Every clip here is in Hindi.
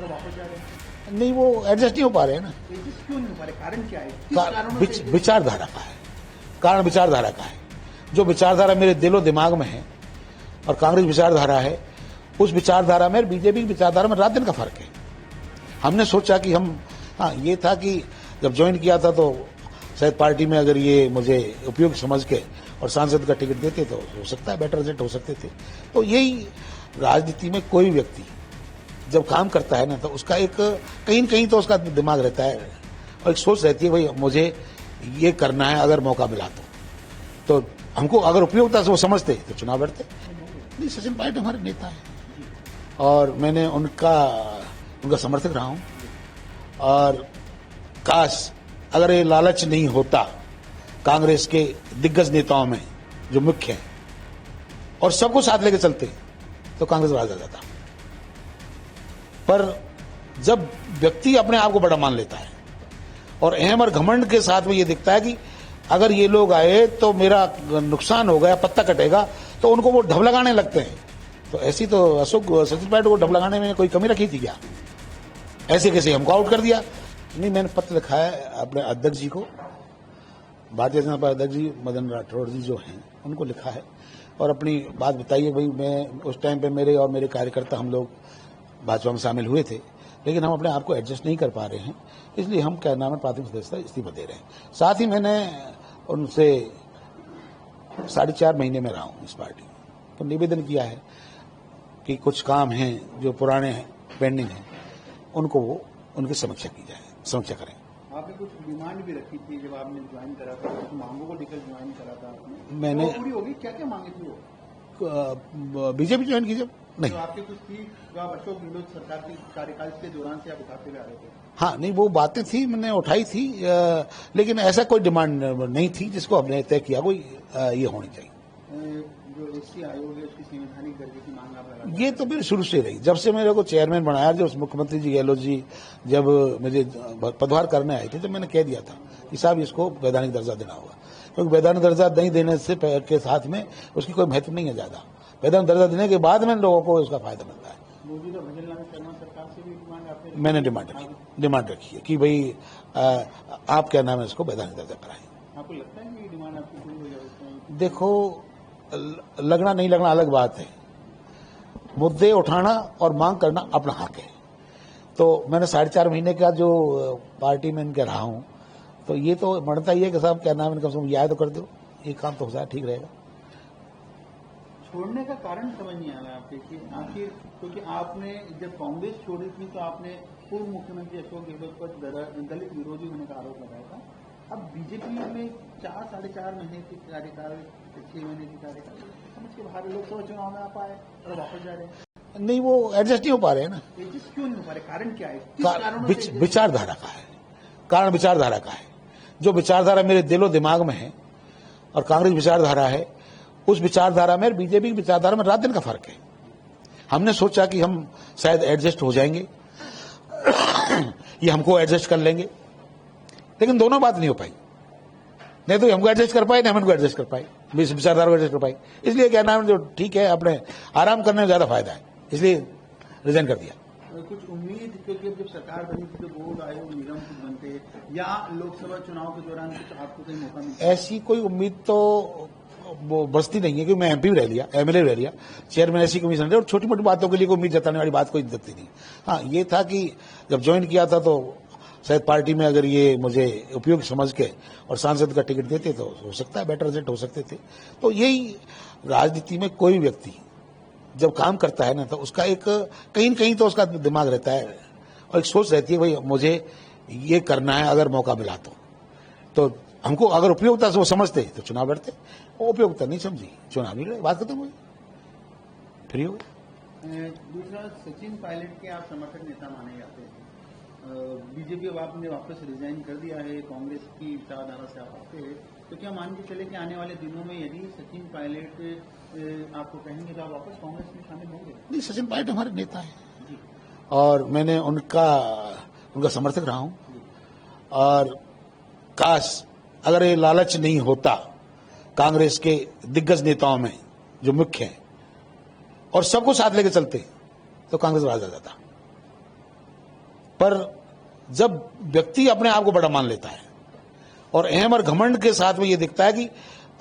और वापस जा रहे हैं। नहीं, वो एडजस्ट नहीं हो पा रहे हैं ना। एडजस्ट क्यों नहीं हो पा रहे? कारण क्या है? किस कारणों से विचारधारा का है। कारण विचारधारा का है। जो विचारधारा मेरे दिलो दिमाग में है और कांग्रेस विचारधारा है, उस विचारधारा में बीजेपी की विचारधारा में रात दिन का फर्क है। हमने सोचा कि ये था कि जब ज्वाइन किया था तो शायद पार्टी में अगर ये मुझे उपयुक्त समझ के और सांसद का टिकट देते तो हो सकता है बेटर रिजल्ट हो सकते थे। तो यही राजनीति में कोई व्यक्ति जब काम करता है ना, तो उसका एक कहीं न कहीं तो उसका दिमाग रहता है और एक सोच रहती है, भाई मुझे ये करना है अगर मौका मिला तो हमको अगर उपयोगिता से वो समझते तो चुनाव लड़ते। नहीं, सचिन पायलट हमारे नेता हैं और मैंने उनका समर्थक रहा हूं। और काश अगर ये लालच नहीं होता कांग्रेस के दिग्गज नेताओं में जो मुख्य हैं और सबको साथ लेके चलते तो कांग्रेस राज आ जाता। पर जब व्यक्ति अपने आप को बड़ा मान लेता है और अहम और घमंड के साथ में ये दिखता है कि अगर ये लोग आए तो मेरा नुकसान होगा या पत्ता कटेगा, तो उनको वो ढब लगाने लगते हैं। तो ऐसी तो सचिन पायलट को ढब लगाने में कोई कमी रखी थी क्या? ऐसे कैसे हमको आउट कर दिया? नहीं, मैंने पत्र लिखा है अपने अध्यक्ष जी को, भारतीय जनता पार्टी अध्यक्ष जी मदन राठौड़ जी जो हैं उनको लिखा है और अपनी बात बताइए। भाई मैं उस टाइम पे मेरे और मेरे कार्यकर्ता हम लोग भाजपा में शामिल हुए थे, लेकिन हम अपने आप को एडजस्ट नहीं कर पा रहे हैं, इसलिए हम क्या नाम है प्राथमिक सदस्यता इस्तीफा दे रहे हैं। साथ ही मैंने उनसे 4.5 महीने में रहा हूं इस पार्टी, तो निवेदन किया है कि कुछ काम हैं जो पुराने हैं, पेंडिंग हैं, उनकी समीक्षा की जाए, समीक्षा करें। आपने कुछ डिमांड भी रखी थी जब आपने ज्वाइन करा था, कुछ मांगों को लेकर ज्वाइन करा था आपने। मैंने वो पूरी होगी? क्या क्या मांगे थी वो? बीजेपी ज्वाइन कीजिए। नहीं, तो आपकी कुछ थी जो आप अशोक गहलोत सरकार के कार्यकाल के दौरान से आप उठाते हुए आ रहे थे? हाँ, नहीं, वो बातें थी, मैंने उठाई थी, लेकिन ऐसा कोई डिमांड नहीं थी जिसको हमने तय किया कोई ये होनी चाहिए। जो एससी आयोग है उसकी संवैधानिक दर्जे की मांग आप लगा? ये तो मेरे शुरू से रही, जब से मेरे को चेयरमैन बनाया, जब मुख्यमंत्री जी गहलोत जी जब मुझे पदभार करने आए थे, जब मैंने कह दिया था कि साहब इसको वैधानिक दर्जा देना होगा, क्योंकि वैधानिक दर्जा नहीं देने से के साथ में उसकी कोई महत्व नहीं है ज्यादा। वैधानिक दर्जा देने के बाद में लोगों को उसका फायदा मिलता है। मौजूदा भजन लाल शर्मा सरकार से भी डिमांड आपने? मैंने डिमांड रखी है कि भाई आप क्या नाम है इसको वैधानिक दर्जा कराएं। आपको लगता है कि ये डिमांड आपकी पूरी हो जाएगी? देखो, लगना नहीं लगना अलग बात है, मुद्दे उठाना और मांग करना अपना हक है। तो मैंने 4.5 महीने का जो पार्टी में इनके रहा हूं, तो ये तो बढ़ता ही है कि साहब क्या नाम है, कम से कम याद तो कर दो, ये काम तो हो जाए, ठीक रहेगा। छोड़ने का कारण समझ नहीं आ रहा आपके कि आखिर, क्योंकि आपने जब कांग्रेस छोड़ी थी तो आपने पूर्व मुख्यमंत्री अशोक गहलोत पर दलित विरोधी होने का आरोप लगाया था। अब बीजेपी में 4-4.5 महीने की कार्यकाल, 6 महीने की कार्यकाल समझ के बाहर लोकसभा चुनाव में आप आए और वापस जा रहे हैं। नहीं, वो एडजस्ट नहीं हो पा रहे हैं ना। एडजस्ट क्यों नहीं हो पा रहे? कारण क्या है? किस कारणों से? विचारधारा का है। कारण विचारधारा का है। जो विचारधारा मेरे दिलो दिमाग में है और कांग्रेस विचारधारा है, उस विचारधारा में बीजेपी की विचारधारा में रात दिन का फर्क है। हमने सोचा कि हम शायद एडजस्ट हो जाएंगे ये हमको एडजस्ट कर लेंगे, लेकिन दोनों बात नहीं हो पाई। नहीं तो हमको एडजस्ट कर पाए, नहीं हम इनको एडजस्ट कर पाए, विचारधारा को एडजस्ट कर पाए। इसलिए क्या नाम जो ठीक है, अपने आराम करने में ज्यादा फायदा है, इसलिए रिजाइन कर दिया। कुछ उम्मीद, क्योंकि जब सरकार बनी थी तो बोर्ड आयोग निगम कुछ बनते या लोकसभा चुनाव के दौरान कुछ आपको कहीं मौका मिलता? ऐसी कोई उम्मीद तो वो बसती नहीं है, क्योंकि मैं एमपी रह लिया, एमएलए रह लिया, चेयरमैन ऐसी कमीशन रहे, और छोटी मोटी बातों के लिए कोई उम्मीद जताने वाली बात कोई दिखती नहीं। हाँ, ये था कि जब ज्वाइन किया था तो शायद पार्टी में अगर ये मुझे उपयुक्त समझ के और सांसद का टिकट देते तो हो सकता है बेटर रिजल्ट हो सकते थे। तो यही राजनीति में कोई व्यक्ति जब काम करता है ना, तो उसका एक कहीं न कहीं तो उसका दिमाग रहता है और एक सोच रहती है, भाई मुझे ये करना है अगर मौका मिला तो हमको अगर उपयोगिता से वो समझते तो चुनाव लड़ते, वो उपयोगिता नहीं समझी, चुनाव नहीं लड़े, बात खत्म हुई, फ्री हो गए। दूसरा, सचिन पायलट के आप समर्थक नेता माने जाते हैं। बीजेपी अब आपने वापस रिजाइन कर दिया है, कांग्रेस की विचारधारा से आप आते हैं, तो क्या मान के चले कि आने वाले दिनों में यदि सचिन पायलट आपको कहेंगे तो आप वापस कांग्रेस में शामिल होंगे? नहीं, सचिन पायलट हमारे नेता हैं और मैंने उनका समर्थक रहा हूं। और काश अगर ये लालच नहीं होता कांग्रेस के दिग्गज नेताओं में जो मुख्य हैं और सबको साथ लेके चलते तो कांग्रेस राज आ जाता। पर जब व्यक्ति अपने आप को बड़ा मान लेता है और अहम और घमंड के साथ में ये दिखता है कि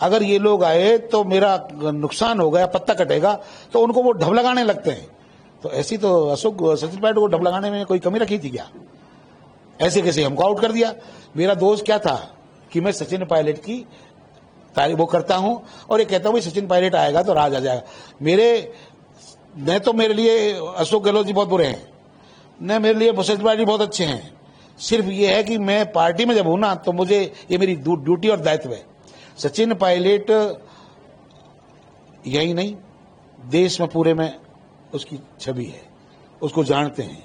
अगर ये लोग आए तो मेरा नुकसान होगा या पत्ता कटेगा, तो उनको वो ढब लगाने लगते हैं। तो ऐसी तो अशोक सचिन पायलट को ढब लगाने में कोई कमी रखी थी क्या? ऐसे कैसे हमको आउट कर दिया। मेरा दोष क्या था कि मैं सचिन पायलट की तारीफ वो करता हूं और ये कहता हूं भाई सचिन पायलट आएगा तो राज आ जाएगा। मेरे लिए अशोक गहलोत जी बहुत बुरे हैं, न मेरे लिए सचिन पायलट जी बहुत अच्छे हैं। सिर्फ ये है कि मैं पार्टी में जब हूं ना तो मुझे ये मेरी ड्यूटी और दायित्व है। सचिन पायलट यही नहीं, देश में पूरे में उसकी छवि है, उसको जानते हैं,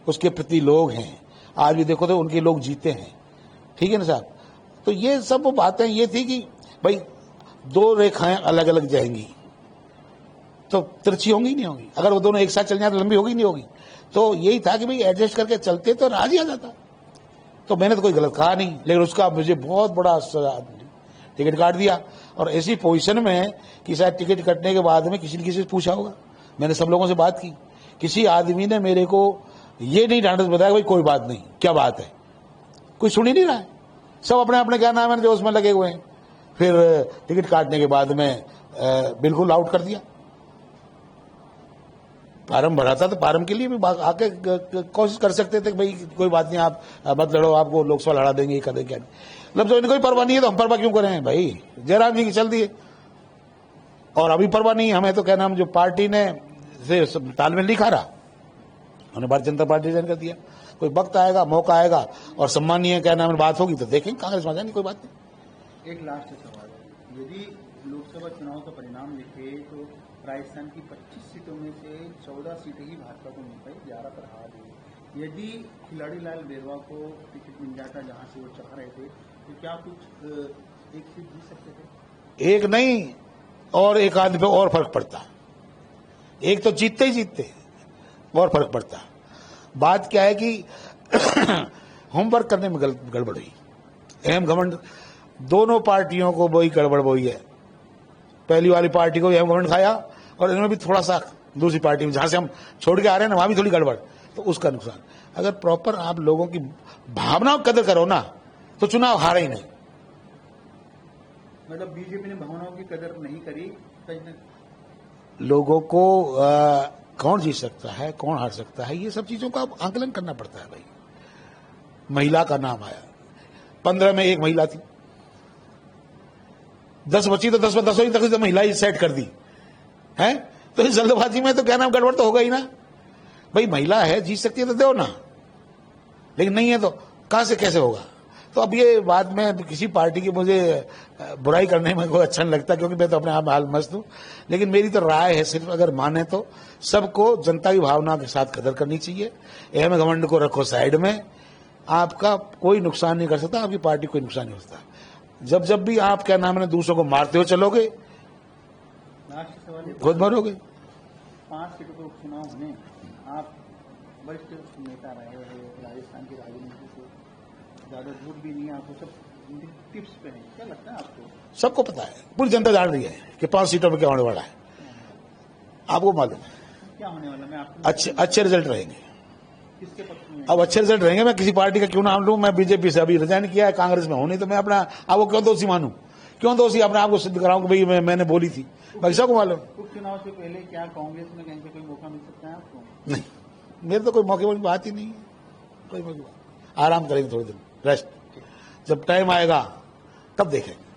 उसके प्रति लोग हैं। आज भी देखो तो उनके लोग जीते हैं, ठीक है ना साहब। तो ये सब वो बातें ये थी कि भाई दो रेखाएं अलग अलग जाएंगी तो तिरछी होंगी नहीं होंगी, अगर वो दोनों एक साथ चल जाए तो लंबी होगी नहीं होगी। तो यही था कि भाई एडजस्ट करके चलते तो राज ही आ जाता। तो मैंने तो कोई गलत कहा नहीं, लेकिन उसका मुझे बहुत बड़ा टिकट काट दिया। और ऐसी पोजीशन में कि शायद टिकट कटने के बाद में किसी ने किसी से पूछा होगा, मैंने सब लोगों से बात की, किसी आदमी ने मेरे को ये नहीं ढांढस बताया भाई कोई बात नहीं, क्या बात है, कोई सुन ही नहीं रहा है। सब अपने अपने क्या नाम है जो उसमें लगे हुए हैं। फिर टिकट काटने के बाद में बिल्कुल आउट कर दिया। फार्म भरा था तो फार्म के लिए भी आके कोशिश कर सकते थे कि भाई कोई बात नहीं, आप मत लड़ो, आपको लोकसभा लड़ा देंगे, कर देंगे। मतलब जो इनको कोई परवाह नहीं है तो हम परवाह क्यों करें भाई? जयराम जी की चल दिए और अभी परवाह नहीं, हमें तो क्या नाम जो पार्टी ने से तालमेल नहीं खा रहा, उन्होंने भारतीय जनता पार्टी ज्वाइन कर दिया। कोई वक्त आएगा, मौका आएगा और सम्मानीय क्या नाम बात होगी तो देखेंगे, कांग्रेस में आ जाएंगे, कोई बात नहीं। एक लास्ट सवाल है, यदि लोकसभा चुनाव का परिणाम देखे तो राजस्थान की 25 सीटों में से 14 सीटें ही भाजपा को मिल पाई, 11 पर हार हुई। यदि खिलाड़ी लाल बेरवा को टिकट मिल जाता जहां से वो चाह रहे थे तो क्या कुछ एक सीट जीत सकते थे? एक नहीं और एक आदमी पे और फर्क पड़ता। एक तो जीतते ही जीतते और फर्क पड़ता। बात क्या है कि होमवर्क करने में गड़बड़ हुई, अहम घमंड दोनों पार्टियों को वही गड़बड़ वही है। पहली वाली पार्टी को अहम घमंड खाया और इनमें भी थोड़ा सा दूसरी पार्टी में जहां से हम छोड़ के आ रहे हैं ना वहां भी थोड़ी गड़बड़, तो उसका नुकसान। अगर प्रॉपर आप लोगों की भावनाओं की कदर करो ना तो चुनाव हारे ही नहीं। मतलब बीजेपी ने भावनाओं की कदर नहीं करी, लोगों को कौन जीत सकता है, कौन हार सकता है, ये सब चीजों का आंकलन करना पड़ता है भाई। महिला का नाम आया, 15 में एक महिला थी, 10 बची तो 10 में 10 तक तो महिला ही सेट कर दी है। तो इस जल्दबाजी में तो क्या नाम गड़बड़ तो होगा ही ना भाई। महिला है, जीत सकती है तो दो ना, लेकिन नहीं है तो कहां से कैसे होगा। तो अब ये बात में किसी पार्टी की मुझे बुराई करने में कोई अच्छा नहीं लगता, क्योंकि मैं तो अपने आप में हाल मस्त हूं। लेकिन मेरी तो राय है, सिर्फ अगर माने तो सबको जनता की भावना के साथ कदर करनी चाहिए। अहम घमंड को रखो साइड में, आपका कोई नुकसान नहीं कर सकता, आपकी पार्टी कोई नुकसान नहीं हो सकता। जब भी आप क्या नाम है दूसरों को मारते हो चलोगे, खुद मरोगे। 5 सीटों पर उपचुनाव होने आप वरिष्ठ नेता रहे हैं, राजस्थान की राजनीति से ज्यादा दूर भी नहीं, आपको सब टिप्स पे है, क्या लगता है आपको? सबको पता है, पूरी जनता जान रही है कि 5 सीटों पर क्या होने वाला है। आपको मालूम है क्या होने वाला? मैं आपको अच्छे रिजल्ट रहेंगे। किसके पक्ष में? अब अच्छे रिजल्ट रहेंगे। मैं किसी पार्टी का क्यों नाम लूं, मैं बीजेपी से अभी रिजाइन किया है, कांग्रेस में हूं नहीं, तो मैं अपना आपको क्यों दोषी मानूं, क्यों दोषी अपने आप को सिद्ध कराऊं कि भाई मैंने बोली थी। भाई सबको मालूम। उपचुनाव से पहले क्या कांग्रेस में कहीं से कोई मौका मिल सकता है आपको? नहीं, मेरे तो कोई मौके वाली बात ही नहीं है, कोई मौके। आराम करेंगे थोड़े दिन, रेस्ट, जब टाइम आएगा तब देखेंगे।